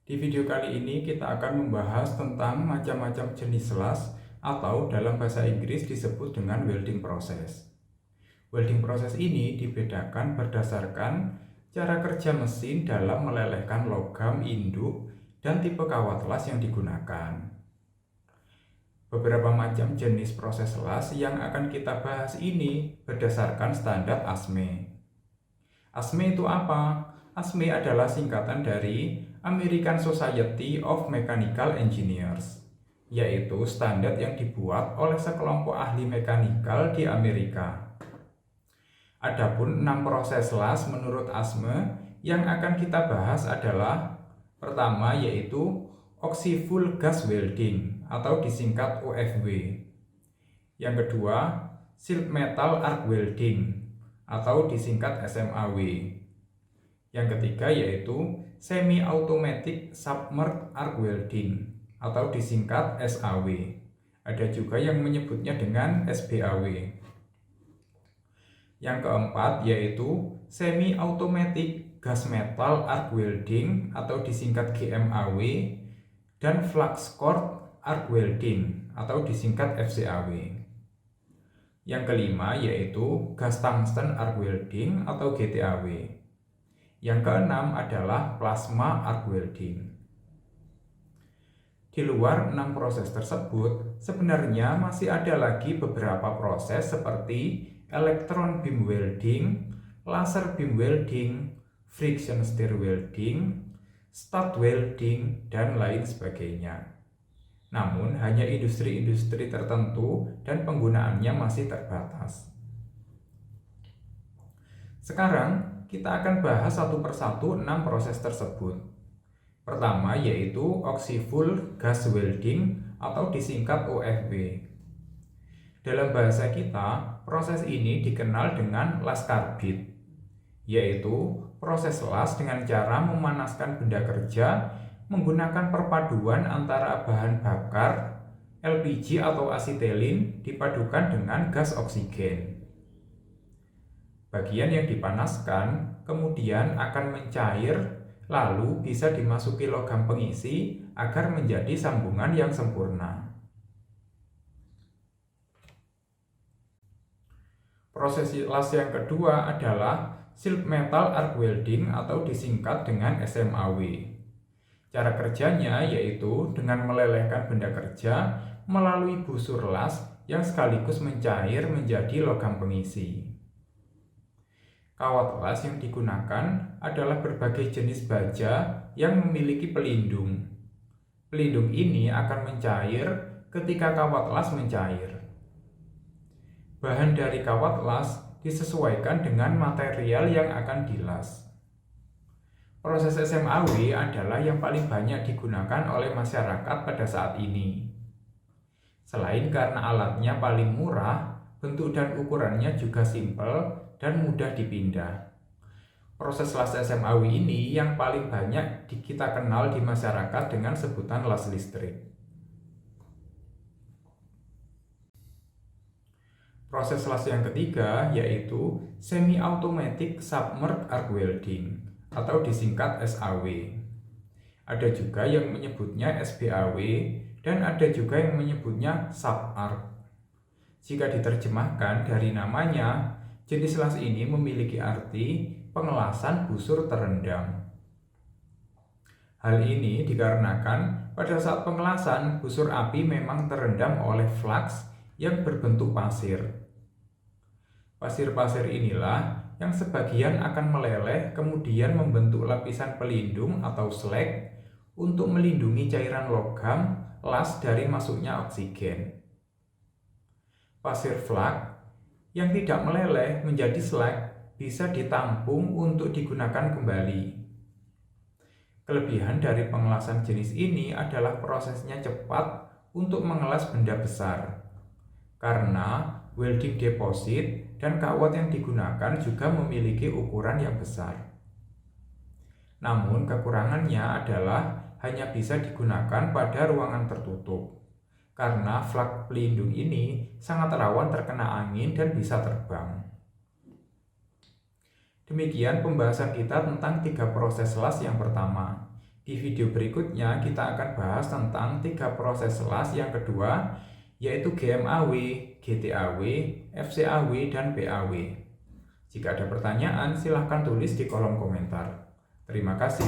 Di video kali ini kita akan membahas tentang macam-macam jenis las atau dalam bahasa Inggris disebut dengan welding process. Welding process ini dibedakan berdasarkan cara kerja mesin dalam melelehkan logam induk dan tipe kawat las yang digunakan. Beberapa macam jenis proses las yang akan kita bahas ini berdasarkan standar ASME. ASME itu apa? ASME adalah singkatan dari American Society of Mechanical Engineers, yaitu standar yang dibuat oleh sekelompok ahli mekanikal di Amerika. Adapun 6 proses las menurut ASME yang akan kita bahas adalah pertama yaitu oxy-full gas welding atau disingkat OFW. Yang kedua, silk metal arc welding atau disingkat SMAW. Yang ketiga yaitu semi-automatic submerged arc welding atau disingkat SAW. Ada juga yang menyebutnya dengan SBAW. Yang keempat yaitu semi-automatic gas metal arc welding atau disingkat GMAW dan flux core arc welding atau disingkat FCAW. Yang kelima yaitu gas tungsten arc welding atau GTAW. Yang keenam adalah plasma arc welding. Di luar 6 proses tersebut, sebenarnya masih ada lagi beberapa proses seperti electron beam welding, laser beam welding, friction stir welding, stud welding, dan lain sebagainya. Namun, hanya industri-industri tertentu dan penggunaannya masih terbatas. Sekarang, kita akan bahas satu persatu 6 proses tersebut. Pertama yaitu oxy-full gas welding atau disingkat OFW. Dalam bahasa kita, proses ini dikenal dengan las karbit, yaitu proses las dengan cara memanaskan benda kerja menggunakan perpaduan antara bahan bakar, LPG atau asetilin dipadukan dengan gas oksigen. Bagian yang dipanaskan kemudian akan mencair lalu bisa dimasuki logam pengisi agar menjadi sambungan yang sempurna. Proses las yang kedua adalah silk metal arc welding atau disingkat dengan SMAW. Cara kerjanya yaitu dengan melelehkan benda kerja melalui busur las yang sekaligus mencair menjadi logam pengisi. Kawat las yang digunakan adalah berbagai jenis baja yang memiliki pelindung. Pelindung ini akan mencair ketika kawat las mencair. Bahan dari kawat las disesuaikan dengan material yang akan dilas. Proses SMAW adalah yang paling banyak digunakan oleh masyarakat pada saat ini. Selain karena alatnya paling murah, bentuk dan ukurannya juga simpel dan mudah dipindah. Proses las SMAW ini yang paling banyak kita kenal di masyarakat dengan sebutan las listrik. Proses las yang ketiga yaitu semi-automatic submerged arc welding atau disingkat SAW. Ada juga yang menyebutnya SBAW dan ada juga yang menyebutnya sub-arc. Jika diterjemahkan dari namanya, jenis las ini memiliki arti pengelasan busur terendam. Hal ini dikarenakan pada saat pengelasan busur api memang terendam oleh flux yang berbentuk pasir. Pasir-pasir inilah yang sebagian akan meleleh kemudian membentuk lapisan pelindung atau slag untuk melindungi cairan logam las dari masuknya oksigen. Pasir flak yang tidak meleleh menjadi slag bisa ditampung untuk digunakan kembali. Kelebihan dari pengelasan jenis ini adalah prosesnya cepat untuk mengelas benda besar. Karena welding deposit dan kawat yang digunakan juga memiliki ukuran yang besar. Namun kekurangannya adalah hanya bisa digunakan pada ruangan tertutup. Karena flak pelindung ini sangat rawan terkena angin dan bisa terbang. Demikian pembahasan kita tentang 3 proses las yang pertama, Di video berikutnya kita akan bahas tentang 3 proses selas yang kedua, yaitu GMAW, GTAW, FCAW, dan PAW. Jika ada pertanyaan, silahkan tulis di kolom komentar. Terima kasih.